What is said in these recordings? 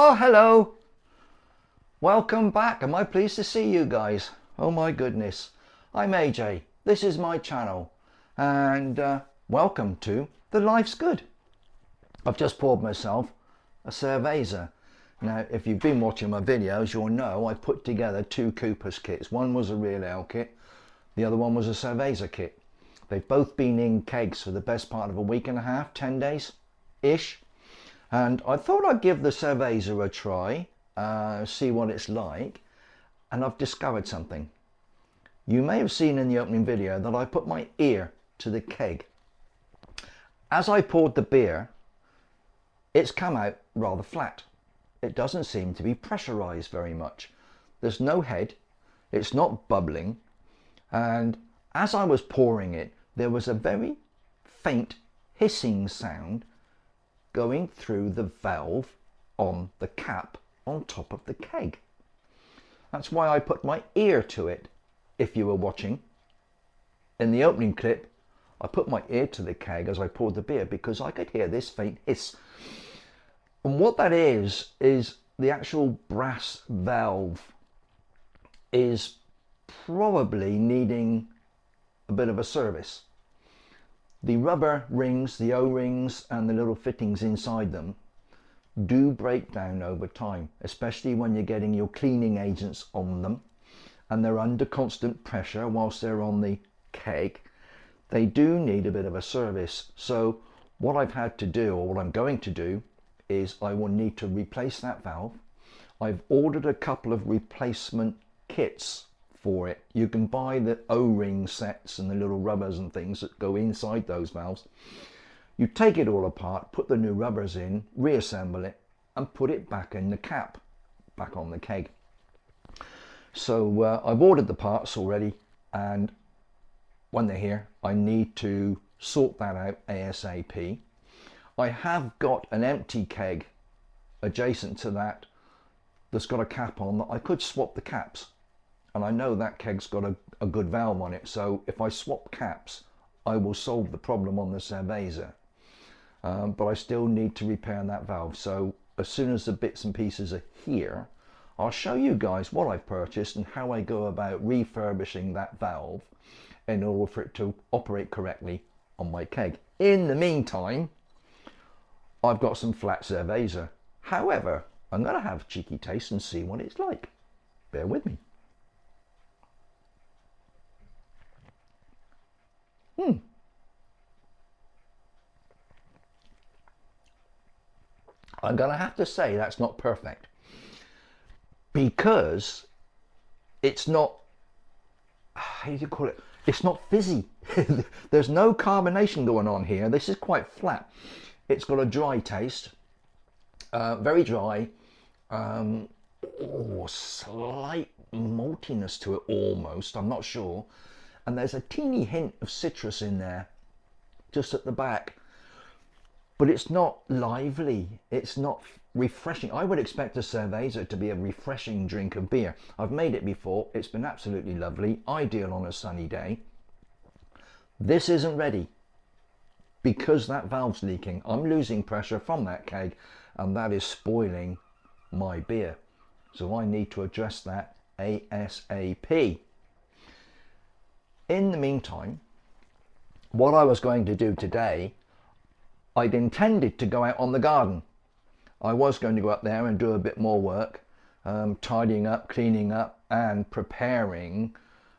Oh, hello. Welcome back. Am I pleased to see you guys? Oh my goodness. I'm AJ. This is my channel. And welcome to The Life's Good. I've just poured myself a cerveza. Now, if you've been watching my videos, you'll know I put together two Cooper's kits. One was a real ale kit. The other one was a cerveza kit. They've both been in kegs for the best part of a week and a half, 10 days-ish. And I thought I'd give the cerveza a try, see what it's like, and I've discovered something. You may have seen in the opening video that I put my ear to the keg. As I poured the beer, it's come out rather flat. It doesn't seem to be pressurized very much. There's no head, it's not bubbling, and as I was pouring it, there was a very faint hissing sound going through the valve on the cap on top of the keg. That's why I put my ear to it. If you were watching in the opening clip, I put my ear to the keg as I poured the beer because I could hear this faint hiss. And what that is the actual brass valve is probably needing a bit of a service. The rubber rings, the O-rings and the little fittings inside them do break down over time, especially when you're getting your cleaning agents on them and they're under constant pressure whilst they're on the keg. They do need a bit of a service. So what I've had to do, or what I'm going to do, is I will need to replace that valve. I've ordered a couple of replacement kits for it. You can buy the O-ring sets and the little rubbers and things that go inside those valves. You take it all apart, put the new rubbers in, reassemble it and put it back in the cap, back on the keg. So I've ordered the parts already, and when they're here I need to sort that out ASAP. I have got an empty keg adjacent to that that's got a cap on that I could swap the caps. And I know that keg's got a good valve on it, so if I swap caps, I will solve the problem on the cerveza. But I still need to repair that valve. So as soon as the bits and pieces are here, I'll show you guys what I've purchased and how I go about refurbishing that valve in order for it to operate correctly on my keg. In the meantime, I've got some flat cerveza. However, I'm going to have a cheeky taste and see what it's like. Bear with me. I'm going to have to say that's not perfect because it's not, how do you call it? It's not fizzy. There's no carbonation going on here. This is quite flat. It's got a dry taste, very dry, slight maltiness to it almost, I'm not sure. And there's a teeny hint of citrus in there, just at the back. But it's not lively, it's not refreshing. I would expect a cerveza to be a refreshing drink of beer. I've made it before, it's been absolutely lovely, ideal on a sunny day. This isn't ready because that valve's leaking. I'm losing pressure from that keg and that is spoiling my beer. So I need to address that ASAP. In the meantime, what I was going to do today, I'd intended to go out on the garden. I was going to go up there and do a bit more work, tidying up, cleaning up and preparing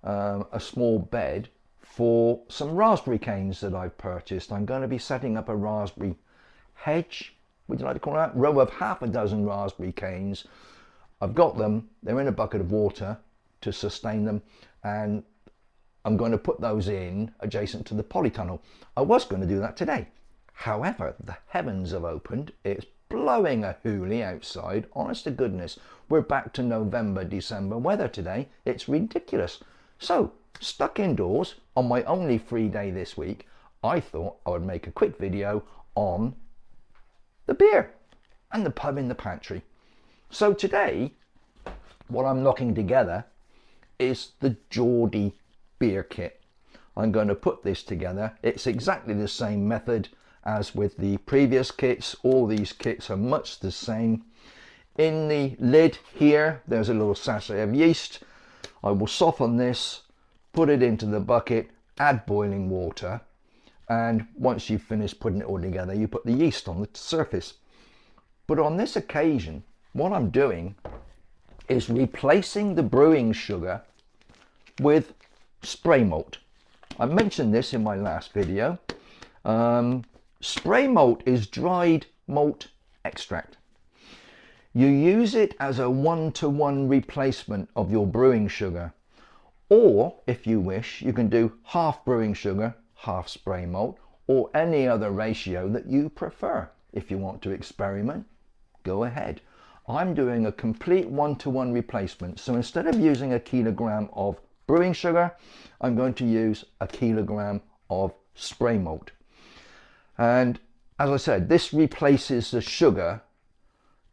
a small bed for some raspberry canes that I've purchased. I'm going to be setting up a raspberry hedge, would you like to call that? Row of half a dozen raspberry canes. I've got them, they're in a bucket of water to sustain them, and I'm going to put those in adjacent to the polytunnel. I was going to do that today. However, the heavens have opened. It's blowing a hoolie outside. Honest to goodness, we're back to November, December weather today. It's ridiculous. So, stuck indoors on my only free day this week, I thought I would make a quick video on the beer and the pub in the pantry. So today, what I'm knocking together is the Geordie beer kit. I'm going to put this together. It's exactly the same method as with the previous kits. All these kits are much the same. in the lid here, there's a little sachet of yeast. I will soften this, put it into the bucket, add boiling water, and once you've finished putting it all together, you put the yeast on the surface. But on this occasion, what I'm doing is replacing the brewing sugar with spray malt. I mentioned this in my last video. Spray malt is dried malt extract. You use it as a one-to-one replacement of your brewing sugar, or if you wish, you can do half brewing sugar, half spray malt, or any other ratio that you prefer. If you want to experiment, go ahead. I'm doing a complete one-to-one replacement, so instead of using a kilogram of brewing sugar, I'm going to use a kilogram of spray malt. And as I said, this replaces the sugar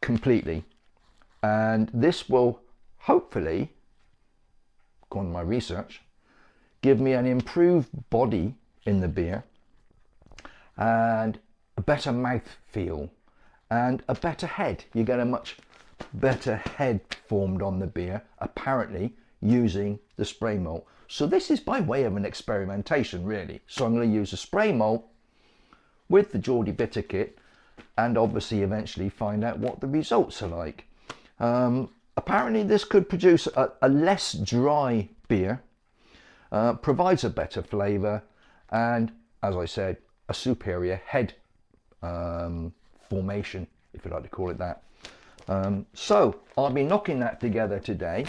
completely, and this will hopefully, according to my research, give me an improved body in the beer and a better mouth feel and a better head. You get a much better head formed on the beer, apparently, using the spray malt. So this is by way of an experimentation, really. So I'm going to use a spray malt with the Geordie Bitter kit, and obviously eventually find out what the results are like. Apparently this could produce a less dry beer, provides a better flavour, and as I said, a superior head formation, if you like to call it that. So I'll be knocking that together today.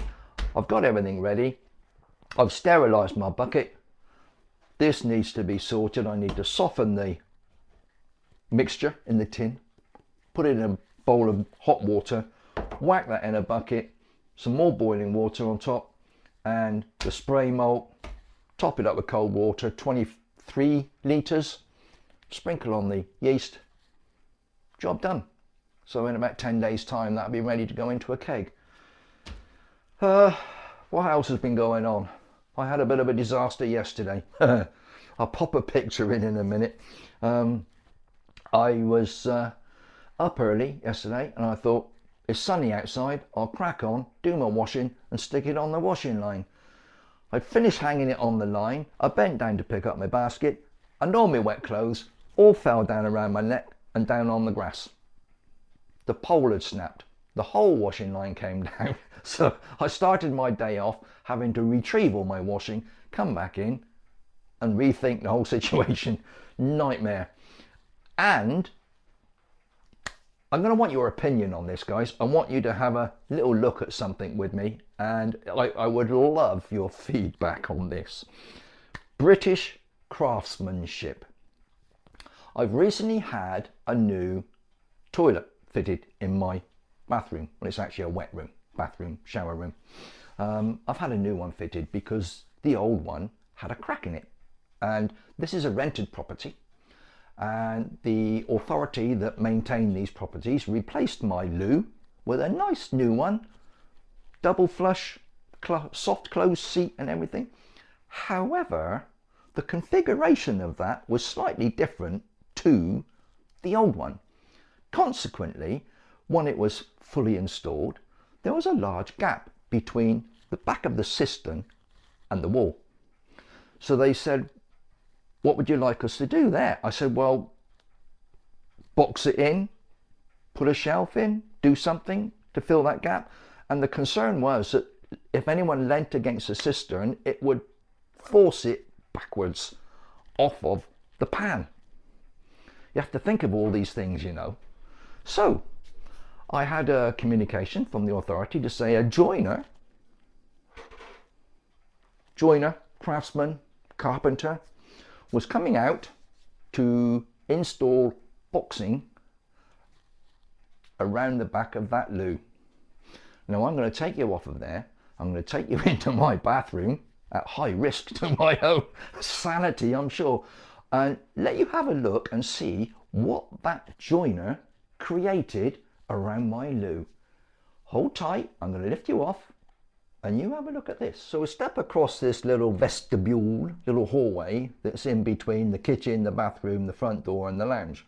I've got everything ready. I've sterilised my bucket. This needs to be sorted. I need to soften the mixture in the tin, put it in a bowl of hot water, whack that in a bucket, some more boiling water on top, and the spray malt, top it up with cold water, 23 litres, sprinkle on the yeast, job done. So in about 10 days time that'll be ready to go into a keg. What else has been going on? I had a bit of a disaster yesterday. I'll pop a picture in a minute. I was up early yesterday and I thought, it's sunny outside, I'll crack on, do my washing and stick it on the washing line. I'd finished hanging it on the line, I bent down to pick up my basket and all my wet clothes all fell down around my neck and down on the grass. The pole had snapped, the whole washing line came down. So I started my day off having to retrieve all my washing, come back in and rethink the whole situation. Nightmare. And I'm going to want your opinion on this, guys. I want you to have a little look at something with me, and I would love your feedback on this. British Craftsmanship. I've recently had a new toilet fitted in my bathroom. Well, it's actually a wet room, bathroom, shower room. I've had a new one fitted because the old one had a crack in it. And this is a rented property. And the authority that maintained these properties replaced my loo with a nice new one, double flush, soft closed seat and everything. However, the configuration of that was slightly different to the old one. Consequently, when it was fully installed, there was a large gap between the back of the cistern and the wall. So they said, what would you like us to do there? I said, well, box it in, put a shelf in, do something to fill that gap. And the concern was that if anyone leant against the cistern, it would force it backwards off of the pan. You have to think of all these things, you know. So I had a communication from the authority to say a joiner, craftsman, carpenter, was coming out to install boxing around the back of that loo. Now I'm going to take you off of there. I'm going to take you into my bathroom at high risk to my own sanity, I'm sure, and let you have a look and see what that joiner created around my loo. Hold tight, I'm going to lift you off and you have a look at this. So we step across this little vestibule, little hallway that's in between the kitchen, the bathroom, the front door and the lounge.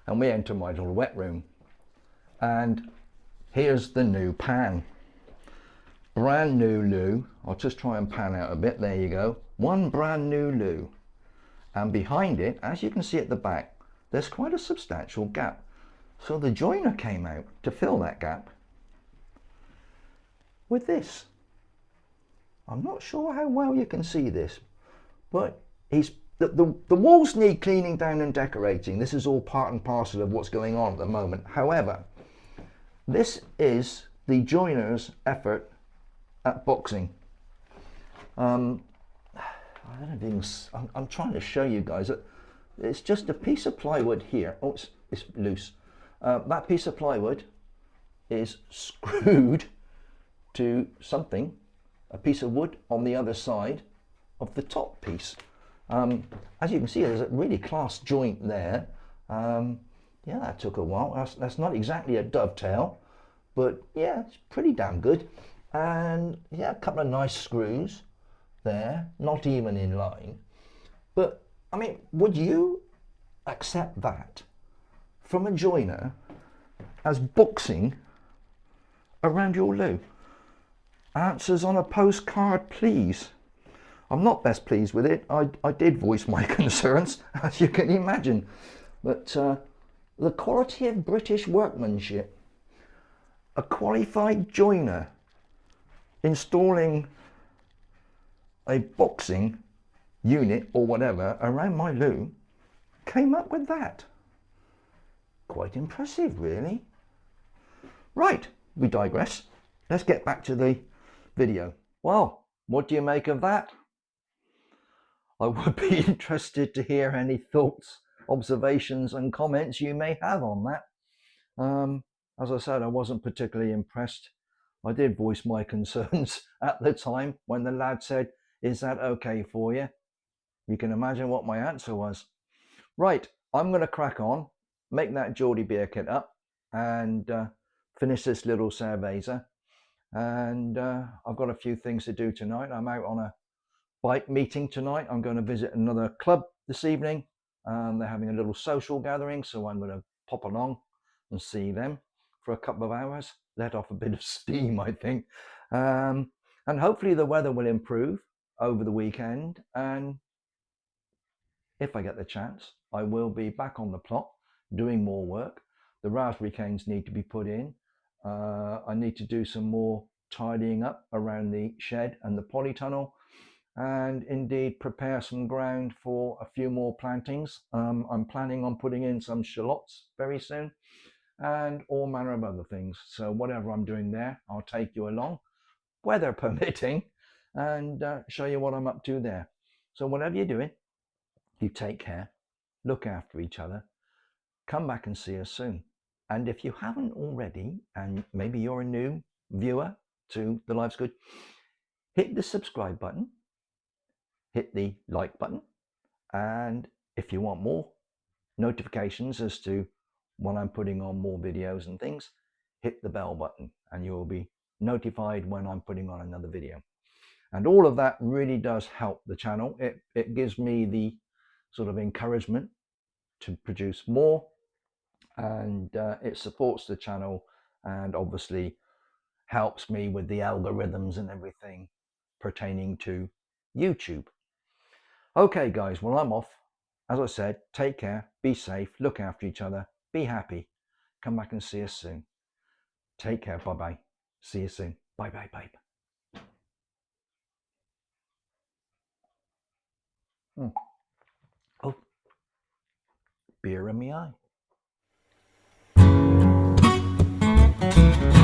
And we enter my little wet room. And here's the new pan. Brand new loo. I'll just try and pan out a bit. There you go. One brand new loo. And behind it, as you can see at the back, there's quite a substantial gap. So the joiner came out to fill that gap with this. I'm not sure how well you can see this, but the walls need cleaning down and decorating. This is all part and parcel of what's going on at the moment. However, this is the joiner's effort at boxing. I don't think I'm trying to show you guys that it's just a piece of plywood here. Oh, it's loose. That piece of plywood is screwed to something, a piece of wood on the other side of the top piece. As you can see, there's a really class joint there. Yeah, that took a while. That's not exactly a dovetail, but yeah, it's pretty damn good. And yeah, a couple of nice screws there, not even in line. But I mean, would you accept that from a joiner as boxing around your loo? Answers on a postcard, please. I'm not best pleased with it. I did voice my concerns, as you can imagine. But the quality of British workmanship, a qualified joiner installing a boxing unit or whatever around my loo, came up with that. Quite impressive, really. Right, we digress. Let's get back to the video. Well, what do you make of that? I would be interested to hear any thoughts, observations and comments you may have on that. As I said, I wasn't particularly impressed. I did voice my concerns at the time when the lad said, "Is that okay for you?" You can imagine what my answer was. Right, I'm going to crack on, make that Geordie Bitter kit up and finish this little cerveza. And I've got a few things to do tonight. I'm out on a bike meeting tonight. I'm going to visit another club this evening. They're having a little social gathering, so I'm going to pop along and see them for a couple of hours, let off a bit of steam, I think. And hopefully the weather will improve over the weekend. And if I get the chance, I will be back on the plot doing more work. The raspberry canes need to be put in. I need to do some more tidying up around the shed and the polytunnel, and indeed prepare some ground for a few more plantings. I'm planning on putting in some shallots very soon and all manner of other things. So whatever I'm doing there, I'll take you along, weather permitting, and show you what I'm up to there. So whatever you're doing, you take care, look after each other, come back and see us soon. And if you haven't already, and maybe you're a new viewer to The Life's Good, hit the subscribe button, hit the like button, and if you want more notifications as to when I'm putting on more videos and things, hit the bell button and you'll be notified when I'm putting on another video. And all of that really does help the channel. It gives me the sort of encouragement to produce more, and it supports the channel and obviously helps me with the algorithms and everything pertaining to YouTube. Okay guys, well I'm off. As I said, take care, be safe, look after each other, be happy. Come back and see us soon. Take care, bye bye. See you soon. Bye bye, babe. Oh, beer in my eye.